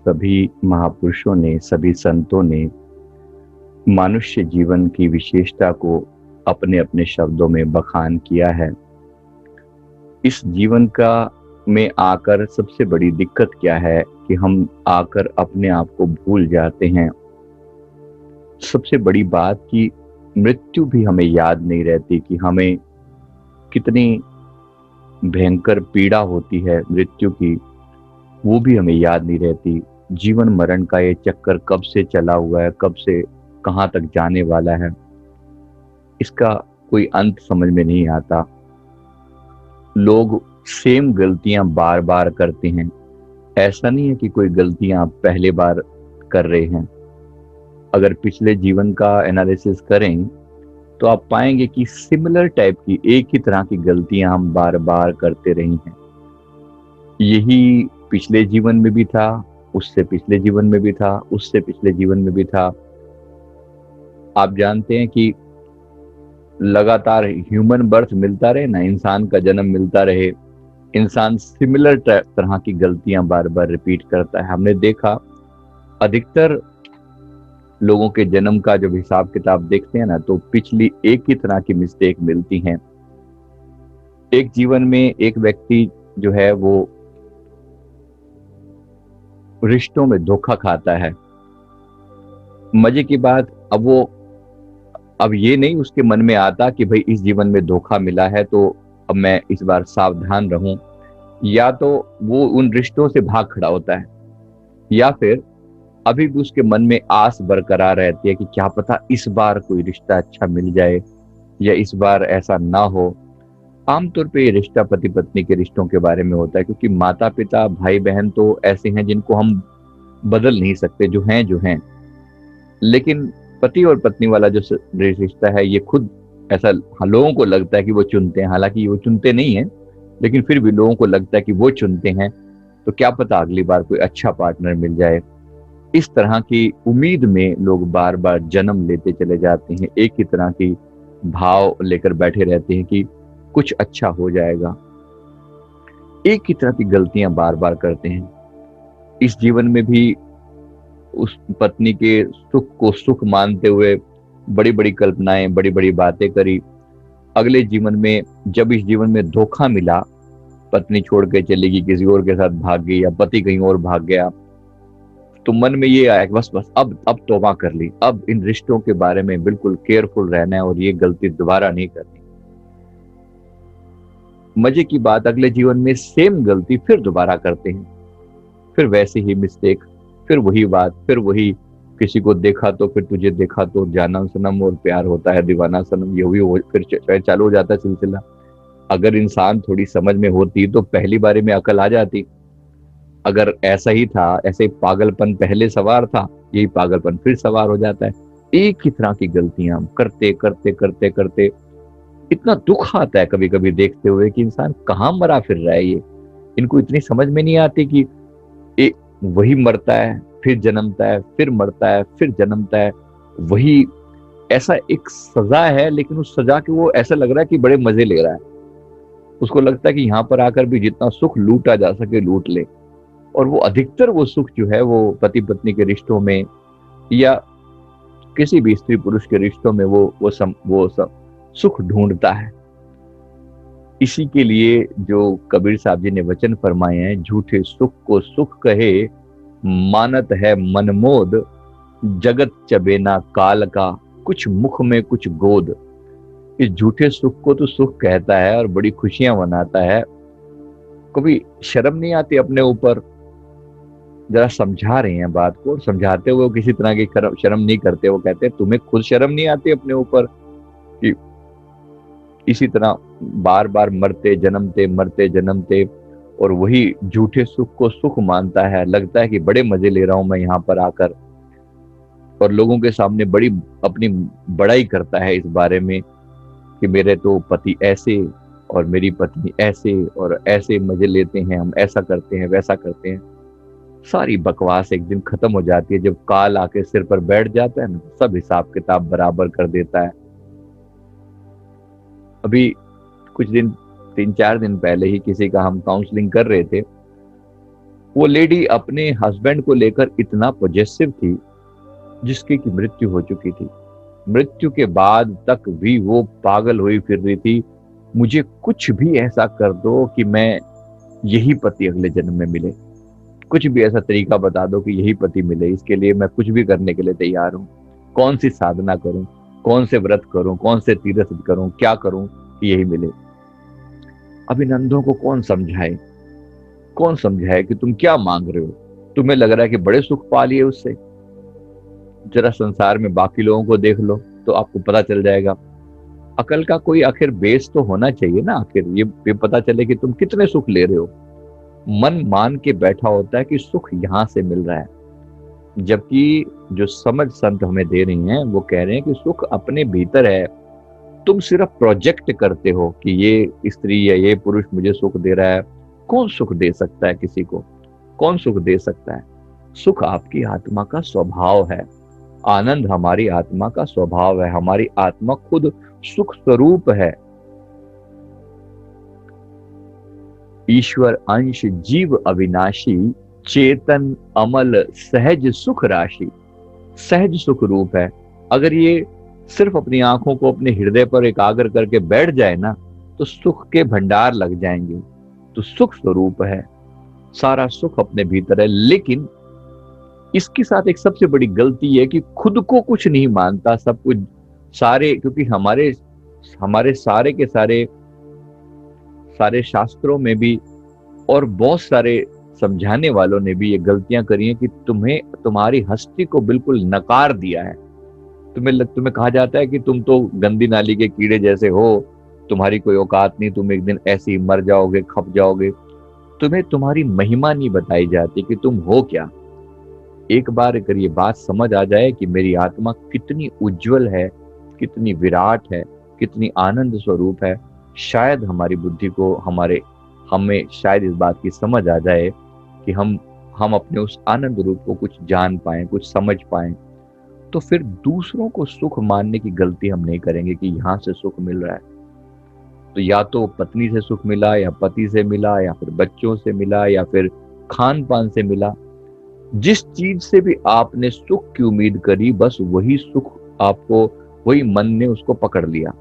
सभी महापुरुषों ने, सभी संतों ने मनुष्य जीवन की विशेषता को अपने अपने शब्दों में बखान किया है। इस जीवन का में आकर सबसे बड़ी दिक्कत क्या है कि हम आकर अपने आप को भूल जाते हैं। सबसे बड़ी बात कि मृत्यु भी हमें याद नहीं रहती कि हमें कितनी भयंकर पीड़ा होती है मृत्यु की, वो भी हमें याद नहीं रहती। जीवन मरण का ये चक्कर कब से चला हुआ है, कब से कहाँ तक जाने वाला है, इसका कोई अंत समझ में नहीं आता। लोग सेम गलतियां बार बार करते हैं। ऐसा नहीं है कि कोई गलतियां आप पहले बार कर रहे हैं। अगर पिछले जीवन का एनालिसिस करें तो आप पाएंगे कि सिमिलर टाइप की, एक ही तरह की गलतियां हम बार बार करते रहे हैं। यही पिछले जीवन में भी था, उससे पिछले जीवन में भी था, उससे पिछले जीवन में भी था। आप जानते हैं कि लगातार ह्यूमन बर्थ मिलता रहे ना, इंसान का जन्म मिलता रहे, इंसान सिमिलर तरह की गलतियां बार बार रिपीट करता है। हमने देखा अधिकतर लोगों के जन्म का जब हिसाब किताब देखते हैं ना, तो पिछली एक ही तरह की मिस्टेक मिलती हैं। एक जीवन में एक व्यक्ति जो है वो रिश्तों में धोखा खाता है। मजे की बात, अब ये नहीं उसके मन में आता कि भाई इस जीवन में धोखा मिला है तो अब मैं इस बार सावधान रहूं, या तो वो उन रिश्तों से भाग खड़ा होता है, या फिर अभी भी उसके मन में आस बरकरार रहती है कि क्या पता इस बार कोई रिश्ता अच्छा मिल जाए या इस बार ऐसा ना हो। आमतौर पे ये रिश्ता पति पत्नी के रिश्तों के बारे में होता है, क्योंकि माता पिता भाई बहन तो ऐसे हैं जिनको हम बदल नहीं सकते, जो हैं जो हैं। लेकिन पति और पत्नी वाला जो रिश्ता है, ये खुद ऐसा लोगों को लगता है कि वो चुनते हैं, हालांकि वो चुनते नहीं है, लेकिन फिर भी लोगों को लगता है कि वो चुनते हैं, तो क्या पता अगली बार कोई अच्छा पार्टनर मिल जाए। इस तरह की उम्मीद में लोग बार बार जन्म लेते चले जाते हैं, एक ही तरह की भाव लेकर बैठे रहते हैं कि कुछ अच्छा हो जाएगा। एक ही तरह की गलतियां बार बार करते हैं। इस जीवन में भी उस पत्नी के सुख को सुख मानते हुए बड़ी बड़ी कल्पनाएं, बड़ी बड़ी बातें करी। अगले जीवन में जब इस जीवन में धोखा मिला, पत्नी छोड़ के चली गई, किसी और के साथ भाग गई, या पति कहीं और भाग गया, तो मन में ये आया कि बस बस अब तौबा कर ली, अब इन रिश्तों के बारे में बिल्कुल केयरफुल रहना है और ये गलती दोबारा नहीं करनी। मजे की बात, अगले जीवन में सेम गलती फिर दोबारा करते हैं, फिर वैसी ही मिस्टेक, फिर वही बात, फिर वही किसी को देखा तो फिर तुझे देखा तो जाना सनम और प्यार होता है दीवाना सनम, ये भी फिर चालू हो जाता है सिलसिला। अगर इंसान थोड़ी समझ में होती तो पहली बारी में अकल आ जाती। अगर ऐसा ही था, ऐसे पागलपन पहले सवार था, यही पागलपन फिर सवार हो जाता है। एक ही तरह की गलतियां करते करते करते करते इतना दुख आता है कभी कभी देखते हुए कि इंसान कहाँ मरा फिर रहा है ये। इनको इतनी समझ में नहीं आती कि वही मरता है, फिर जन्मता है, फिर मरता है, फिर जन्मता है, वही ऐसा एक सजा है। लेकिन उस सजा के वो ऐसा लग रहा है कि बड़े मजे ले रहा है। उसको लगता है कि यहाँ पर आकर भी जितना सुख लूटा जा सके लूट ले। और वो अधिकतर वो सुख जो है वो पति पत्नी के रिश्तों में या किसी भी स्त्री पुरुष के रिश्तों में वो सुख ढूंढता है। इसी के लिए जो कबीर साहब जी ने वचन फरमाए हैं, झूठे सुख को सुख कहे मानत है मनमोद, जगत चबेना काल का कुछ मुख में कुछ गोद। इस झूठे सुख को तो सुख कहता है और बड़ी खुशियां मनाता है। कभी शर्म नहीं आती अपने ऊपर? जरा समझा रहे हैं बात को, और समझाते हुए वो किसी तरह की शर्म नहीं करते। वो कहते हैं तुम्हें खुद शर्म नहीं आती अपने ऊपर कि इसी तरह बार बार मरते जन्मते और वही झूठे सुख को सुख मानता है। लगता है कि बड़े मजे ले रहा हूं मैं यहाँ पर आकर, और लोगों के सामने बड़ी अपनी बड़ाई करता है इस बारे में कि मेरे तो पति ऐसे और मेरी पत्नी ऐसे, और ऐसे मजे लेते हैं, हम ऐसा करते हैं वैसा करते हैं। सारी बकवास एक दिन खत्म हो जाती है। जब काल आके सिर पर बैठ जाता है ना, सब हिसाब किताब बराबर कर देता है। अभी कुछ दिन 3-4 दिन पहले ही किसी का हम काउंसलिंग कर रहे थे। वो लेडी अपने हस्बैंड को लेकर इतना पॉजेसिव थी जिसकी की मृत्यु हो चुकी थी। मृत्यु के बाद तक भी वो पागल हुई फिर रही थी, मुझे कुछ भी ऐसा कर दो कि मैं यही पति अगले जन्म में मिले, कुछ भी ऐसा तरीका बता दो कि यही पति मिले, इसके लिए मैं कुछ भी करने के लिए तैयार हूं। कौन सी साधना करूं, कौन से व्रत करूं, कौन से तीर्थ करूं, क्या करूं कि यही मिले। अब इन अंधों को कौन समझाए, कौन समझाए कि तुम क्या मांग रहे हो? तुम्हें लग रहा है कि बड़े सुख पा लिए उससे? जरा संसार में बाकी लोगों को देख लो तो आपको पता चल जाएगा। अकल का कोई आखिर बेस तो होना चाहिए ना, आखिर ये पता चले कि तुम कितने सुख ले रहे हो। मन मान के बैठा होता है कि सुख यहां से मिल रहा है, जबकि जो समझ संत हमें दे रही हैं वो कह रहे हैं कि सुख अपने भीतर है। तुम सिर्फ प्रोजेक्ट करते हो कि ये स्त्री या ये पुरुष मुझे सुख दे रहा है। कौन सुख दे सकता है किसी को? कौन सुख दे सकता है? सुख आपकी आत्मा का स्वभाव है, आनंद हमारी आत्मा का स्वभाव है, हमारी आत्मा खुद सुख स्वरूप है। ईश्वर अंश जीव अविनाशी, चेतन अमल सहज सुख राशि। सहज सुख रूप है। अगर ये सिर्फ अपनी आंखों को अपने हृदय पर एकाग्र करके बैठ जाए ना तो सुख के भंडार लग जाएंगे। तो सुख स्वरूप है, सारा सुख अपने भीतर है। लेकिन इसके साथ एक सबसे बड़ी गलती है कि खुद को कुछ नहीं मानता, सब कुछ सारे, क्योंकि हमारे हमारे सारे के सारे सारे शास्त्रों में भी और बहुत सारे समझाने वालों ने भी ये गलतियां करी हैं कि तुम्हें तुम्हारी हस्ती को बिल्कुल नकार दिया है। तुम्हें कहा जाता है कि तुम तो गंदी नाली के कीड़े जैसे हो, तुम्हारी कोई औकात नहीं, तुम एक दिन ऐसे ही मर जाओगे, खप जाओगे। तुम्हें तुम्हारी महिमा नहीं बताई जाती कि तुम हो क्या। एक बार अगर ये बात समझ आ जाए कि मेरी आत्मा कितनी उज्जवल है, कितनी विराट है, कितनी आनंद स्वरूप है, शायद हमारी बुद्धि को हमें शायद इस बात की समझ आ जाए कि हम अपने उस आनंद रूप को कुछ जान पाए, कुछ समझ पाए। तो फिर दूसरों को सुख मानने की गलती हम नहीं करेंगे कि यहां से सुख मिल रहा है। तो या तो पत्नी से सुख मिला, या पति से मिला, या फिर बच्चों से मिला, या फिर खान पान से मिला। जिस चीज से भी आपने सुख की उम्मीद करी, बस वही सुख आपको, वही मन ने उसको पकड़ लिया,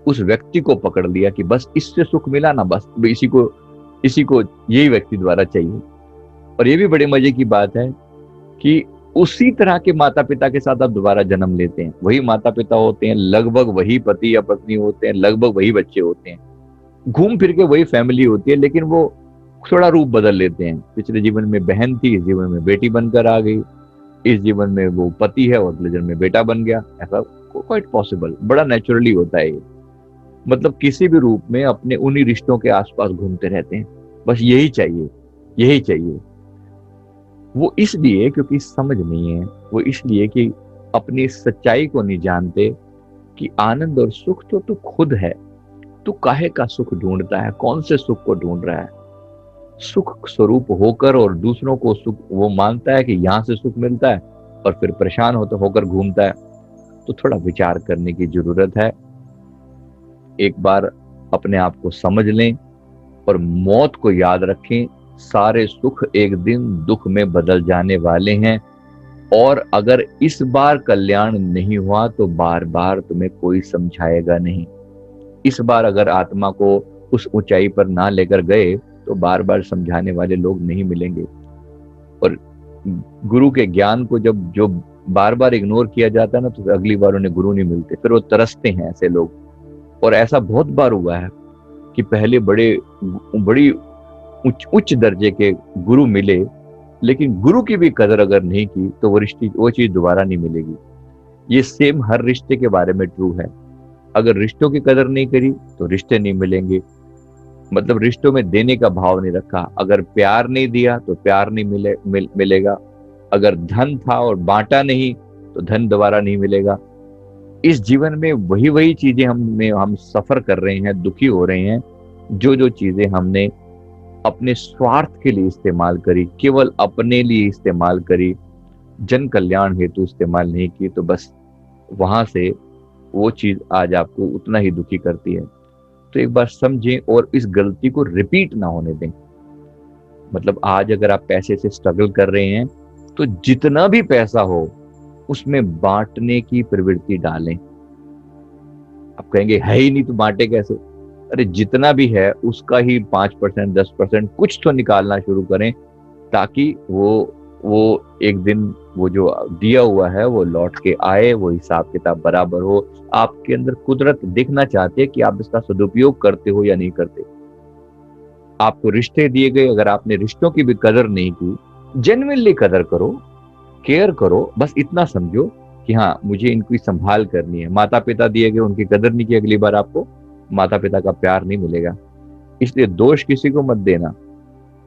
उस व्यक्ति को पकड़ लिया कि बस इससे सुख मिला ना, बस इसी को यही व्यक्ति द्वारा चाहिए। और ये भी बड़े मजे की बात है कि उसी तरह के माता पिता के साथ आप दोबारा जन्म लेते हैं। वही माता पिता होते हैं, लगभग वही पति या पत्नी होते हैं, लगभग वही बच्चे होते हैं, घूम फिर के वही फैमिली होती है, लेकिन वो थोड़ा रूप बदल लेते हैं। पिछले जीवन में बहन थी, इस जीवन में बेटी बनकर आ गई, इस जीवन में वो पति है और अगले जन्म में बेटा बन गया। ऐसा क्वाइट पॉसिबल, बड़ा नेचुरली होता है ये। मतलब किसी भी रूप में अपने उन्हीं रिश्तों के आसपास घूमते रहते हैं, बस यही चाहिए, यही चाहिए। वो इसलिए क्योंकि समझ नहीं है, वो इसलिए कि अपनी सच्चाई को नहीं जानते कि आनंद और सुख तो तू खुद है। तू काहे का सुख ढूंढता है? कौन से सुख को ढूंढ रहा है? सुख स्वरूप होकर और दूसरों को सुख वो मानता है कि यहां से सुख मिलता है और फिर परेशान होकर घूमता है। तो थोड़ा विचार करने की जरूरत है। एक बार अपने आप को समझ लें और मौत को याद रखें। सारे सुख एक दिन दुख में बदल जाने वाले हैं, और अगर इस बार कल्याण नहीं हुआ तो बार बार तुम्हें कोई समझाएगा नहीं। इस बार अगर आत्मा को उस ऊंचाई पर ना लेकर गए तो बार बार समझाने वाले लोग नहीं मिलेंगे। और गुरु के ज्ञान को जब जो बार बार इग्नोर किया जाता है ना, तो अगली बार उन्हें गुरु नहीं मिलते, फिर वो तरसते हैं ऐसे लोग। और ऐसा बहुत बार हुआ है कि पहले बड़ी उच्च दर्जे के गुरु मिले, लेकिन गुरु की भी कदर अगर नहीं की तो वो चीज दोबारा नहीं मिलेगी। ये सेम हर रिश्ते के बारे में ट्रू है। अगर रिश्तों की कदर नहीं करी तो रिश्ते नहीं मिलेंगे। मतलब रिश्तों में देने का भाव नहीं रखा, अगर प्यार नहीं दिया तो प्यार नहीं मिलेगा। अगर धन था और बांटा नहीं तो धन दोबारा नहीं मिलेगा। इस जीवन में वही चीजें हम सफर कर रहे हैं, दुखी हो रहे हैं। जो चीजें हमने अपने स्वार्थ के लिए इस्तेमाल करी, केवल अपने लिए इस्तेमाल करी, जन कल्याण हेतु इस्तेमाल नहीं की, तो बस वहां से वो चीज आज आपको उतना ही दुखी करती है। तो एक बार समझें और इस गलती को रिपीट ना होने दें। मतलब आज अगर आप पैसे से स्ट्रगल कर रहे हैं तो जितना भी पैसा हो उसमें बांटने की प्रवृत्ति डालें। आप कहेंगे है ही नहीं तो बांटे कैसे? अरे जितना भी है उसका ही 5% 10% कुछ तो निकालना शुरू करें, ताकि वो एक दिन वो जो दिया हुआ है वो लौट के आए, वो हिसाब किताब बराबर हो। आपके अंदर कुदरत देखना चाहते हैं कि आप इसका सदुपयोग करते हो या नहीं करते। आपको रिश्ते दिए गए, अगर आपने रिश्तों की भी कदर नहीं की, जेन्युइनली कदर करो, केयर करो, बस इतना समझो कि हाँ मुझे इनकी संभाल करनी है। माता पिता दिए गए, उनकी कदर नहीं की, अगली बार आपको माता पिता का प्यार नहीं मिलेगा। इसलिए दोष किसी को मत देना।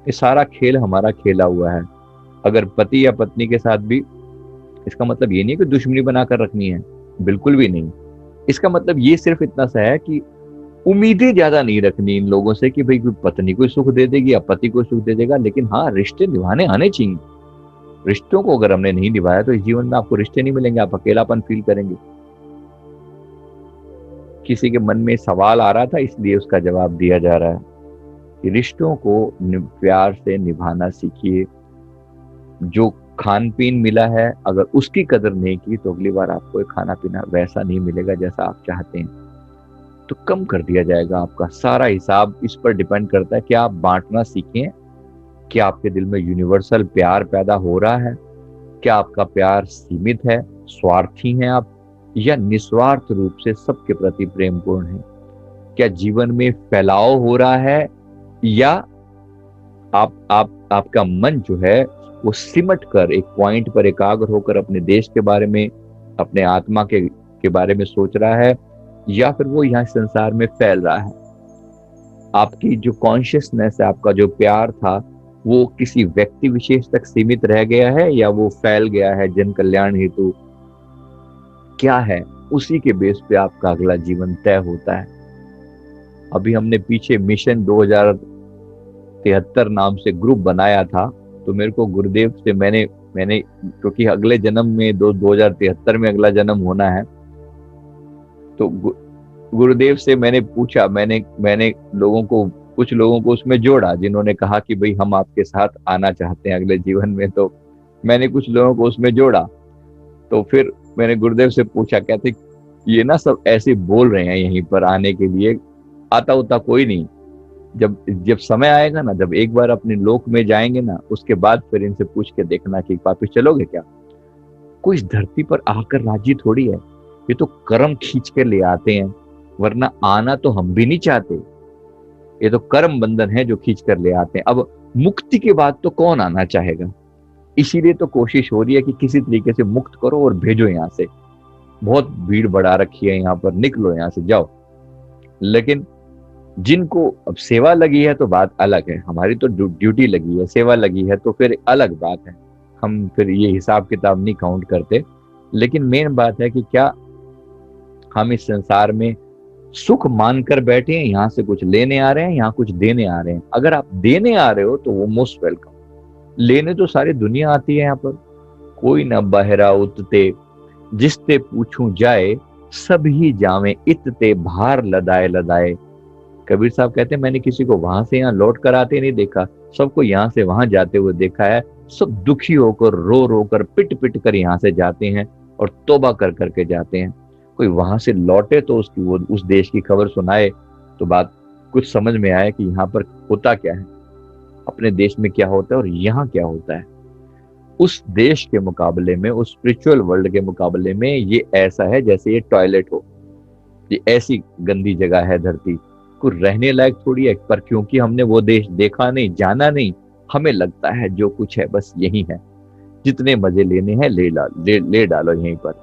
ये सारा खेल हमारा खेला हुआ है। अगर पति या पत्नी के साथ भी, इसका मतलब ये नहीं कि दुश्मनी बनाकर रखनी है, बिल्कुल भी नहीं। इसका मतलब ये सिर्फ इतना सा है कि उम्मीदें ज्यादा नहीं रखनी इन लोगों से कि भाई कोई पत्नी को सुख दे देगी या पति को सुख दे देगा। लेकिन हाँ, रिश्ते निभाने आने चाहिए। रिश्तों को अगर हमने नहीं निभाया तो इस जीवन में आपको रिश्ते नहीं मिलेंगे, आप अकेलापन फील करेंगे। किसी के मन में सवाल आ रहा था इसलिए उसका जवाब दिया जा रहा है कि रिश्तों को प्यार से निभाना सीखिए। जो खान पीन मिला है अगर उसकी कदर नहीं की तो अगली बार आपको खाना पीना वैसा नहीं मिलेगा जैसा आप चाहते हैं, तो कम कर दिया जाएगा। आपका सारा हिसाब इस पर डिपेंड करता है कि आप बांटना सीखें। क्या आपके दिल में यूनिवर्सल प्यार पैदा हो रहा है? क्या आपका प्यार सीमित है, स्वार्थी हैं आप, या निस्वार्थ रूप से सबके प्रति प्रेमपूर्ण है? क्या जीवन में फैलाव हो रहा है, या आपका मन जो है वो सिमट कर एक पॉइंट पर एकाग्र होकर अपने देश के बारे में, अपने आत्मा के बारे में सोच रहा है, या फिर वो यहाँ संसार में फैल रहा है? आपकी जो कॉन्शियसनेस है, आपका जो प्यार था, वो किसी व्यक्ति विशेष तक सीमित रह गया है या वो फैल गया है जन कल्याण हेतु? क्या है, उसी के बेस पे आपका अगला जीवन तय होता है। अभी हमने पीछे मिशन 2073 नाम से ग्रुप बनाया था, तो मेरे को गुरुदेव से मैंने क्योंकि अगले जन्म में 2073 में अगला जन्म होना है, तो गुरुदेव से मैंने पूछा, मैंने कुछ लोगों को उसमें जोड़ा जिन्होंने कहा कि भाई हम आपके साथ आना चाहते हैं अगले जीवन में। तो मैंने कुछ लोगों को उसमें जोड़ा। तो फिर मैंने गुरुदेव से पूछा, कहते ये ना सब ऐसे बोल रहे हैं यहीं पर आने के लिए, आता उता कोई नहीं। जब समय आएगा ना, जब एक बार अपने लोक में जाएंगे ना, उसके बाद फिर इनसे पूछ के देखना कि वापिस चलोगे क्या। कोई इस धरती पर आकर राजी थोड़ी है, ये तो कर्म खींच के ले आते हैं, वरना आना तो हम भी नहीं चाहते। ये तो कर्म बंधन है जो खींच कर ले आते हैं। अब मुक्ति के बाद तो कौन आना चाहेगा? इसीलिए तो कोशिश हो रही है कि किसी तरीके से मुक्त करो और भेजो यहाँ से। बहुत भीड़ बढ़ा रखी है यहाँ पर, निकलो यहाँ से, जाओ। लेकिन जिनको अब सेवा लगी है तो बात अलग है, हमारी तो ड्यूटी लगी है, सेवा लगी है तो फिर अलग बात है। हम फिर ये हिसाब किताब नहीं काउंट करते। लेकिन मेन बात है कि क्या हम इस संसार में सुख मानकर बैठे हैं, यहाँ से कुछ लेने आ रहे हैं, यहाँ कुछ देने आ रहे हैं? अगर आप देने आ रहे हो तो वो मोस्ट वेलकम। लेने तो सारी दुनिया आती है यहाँ पर। कोई न बहरा उतते, जिसते पूछूं जाए, सभी जावे इतते, भार लदाए लदाए। कबीर साहब कहते हैं मैंने किसी को वहां से यहाँ लौट कर आते नहीं देखा, सबको यहाँ से वहां जाते हुए देखा है। सब दुखी होकर, रो रो कर, पिट पिट कर यहाँ से जाते हैं और तौबा कर करके जाते हैं। कोई वहां से लौटे तो वो उस देश की खबर सुनाए तो बात कुछ समझ में आए कि यहाँ पर होता क्या है, अपने देश में क्या होता है और यहाँ क्या होता है। उस देश के मुकाबले में, उस स्पिरिचुअल वर्ल्ड के मुकाबले में ये ऐसा है जैसे ये टॉयलेट हो। ये ऐसी गंदी जगह है धरती, कोई रहने लायक थोड़ी है। पर क्योंकि हमने वो देश देखा नहीं, जाना नहीं, हमें लगता है जो कुछ है बस यही है, जितने मजे लेने हैं ले डालो यहीं पर।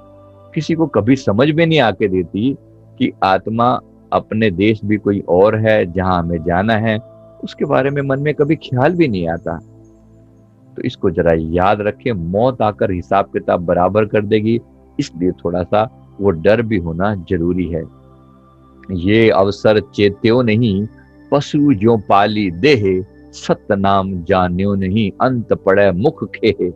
किसी को कभी समझ में नहीं आके देती कि आत्मा, अपने देश भी कोई और है जहां हमें जाना है, उसके बारे में मन में कभी ख्याल भी नहीं आता। तो इसको जरा याद रखें, मौत आकर हिसाब किताब बराबर कर देगी, इसलिए थोड़ा सा वो डर भी होना जरूरी है। ये अवसर चेत्यो नहीं, पशु ज्यों पाली देह, सत नाम जान्यो नहीं, अंत पड़े मुख खेहे।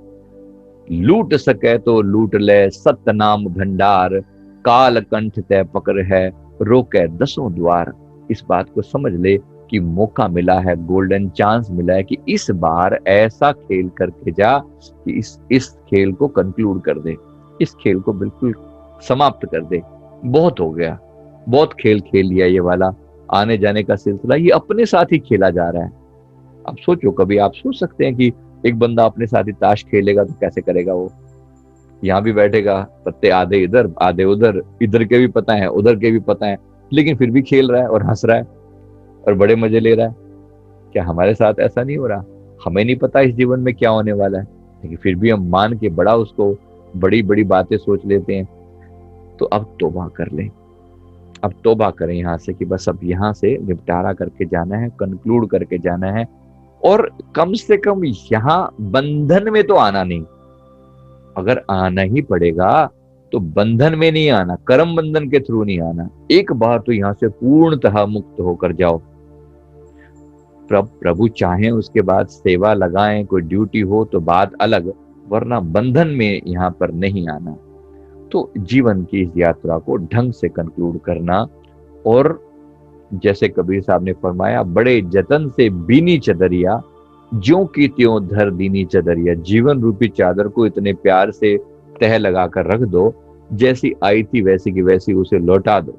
लूट सके तो लूट ले सत नाम भंडार, काल कंठ तय पकड़ है, रोके दसों द्वार। इस बात को समझ ले कि मौका मिला है, गोल्डन चांस मिला है कि इस बार ऐसा खेल करके जा कि इस खेल को कंक्लूड कर दे, इस खेल को बिल्कुल समाप्त कर दे। बहुत हो गया, बहुत खेल खेल लिया ये वाला, आने जाने का सिलसिला ये अपने साथ ही खेला जा रहा है। अब सोचो, कभी आप सोच सकते हैं कि एक बंदा अपने साथ ही ताश खेलेगा तो कैसे करेगा? वो यहाँ भी बैठेगा, पत्ते आधे इधर आधे उधर, इधर के भी पता है उधर के भी पता है, लेकिन फिर भी खेल रहा है और हंस रहा है और बड़े मजे ले रहा है। क्या हमारे साथ ऐसा नहीं हो रहा? हमें नहीं पता इस जीवन में क्या होने वाला है, लेकिन फिर भी हम मान के बड़ा उसको बड़ी बड़ी बातें सोच लेते हैं। तो अब तौबा कर लें, अब तौबा करें यहाँ से कि बस अब यहाँ से निपटारा करके जाना है, कंक्लूड करके जाना है। और कम से कम यहाँ बंधन में तो आना नहीं। अगर आना ही पड़ेगा तो बंधन में नहीं आना, कर्म बंधन के थ्रू नहीं आना। एक बार तो यहां से पूर्णतः मुक्त होकर जाओ। प्रभु चाहें उसके बाद सेवा लगाएं, कोई ड्यूटी हो तो बात अलग, वरना बंधन में यहां पर नहीं आना। तो जीवन की इस यात्रा को ढंग से कंक्लूड करना, और जैसे कबीर साहब ने फरमाया, बड़े जतन से बीनी चदरिया, ज्यों की त्यों धर दीनी चदरिया। जीवन रूपी चादर को इतने प्यार से तह लगाकर रख दो, जैसी आई थी वैसी की वैसी उसे लौटा दो।